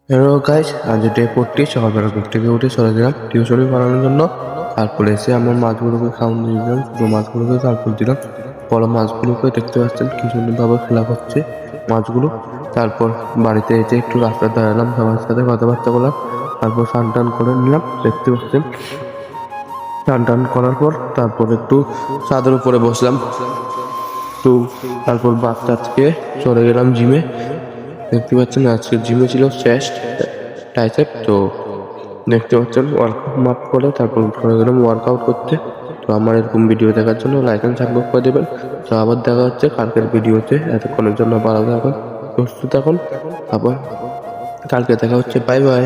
Hello guys, আজ day 40। সকালবেলা ঘুম থেকে উঠে চলে গেলাম টিউশনি পড়ানোর জন্য। তারপরে এসে আমার মাছগুলোকে খাওয়ান দিয়ে দিলাম, ছোটো মাছগুলোকে তারপর দিলাম। বড় মাছগুলোকে দেখতে পাচ্ছেন কি সুন্দরভাবে খেলা করছে মাছগুলো। তারপর বাড়িতে এসে একটু রাস্তায় দাঁড়ালাম, সবার সাথে কথাবার্তা বললাম। তারপর স্নান টান করে নিলাম, দেখতে পাচ্ছেন। স্নান টান করার পর তারপর একটু ছাদের উপরে বসলাম একটু। তারপর বাচ্চাকে চলে গেলাম জিমে। দেখতে পাচ্ছেন আজকে জিমে ছিল চেস্ট ট্রাইসেপ, তো দেখতে পাচ্ছেন ওয়ার্কআউট মাপ করে তারপর চলে গেলাম ওয়ার্কআউট করতে। তো আমার এরকম ভিডিও দেখার জন্য লাইক এন্ড সাবস্ক্রাইব করে দেবেন। তো আবার দেখা হচ্ছে কালকের ভিডিওতে। এতক্ষণের জন্য ভালো থাকুন, সুস্থ থাকুন। আবার কালকে দেখা হচ্ছে, বাই বাই।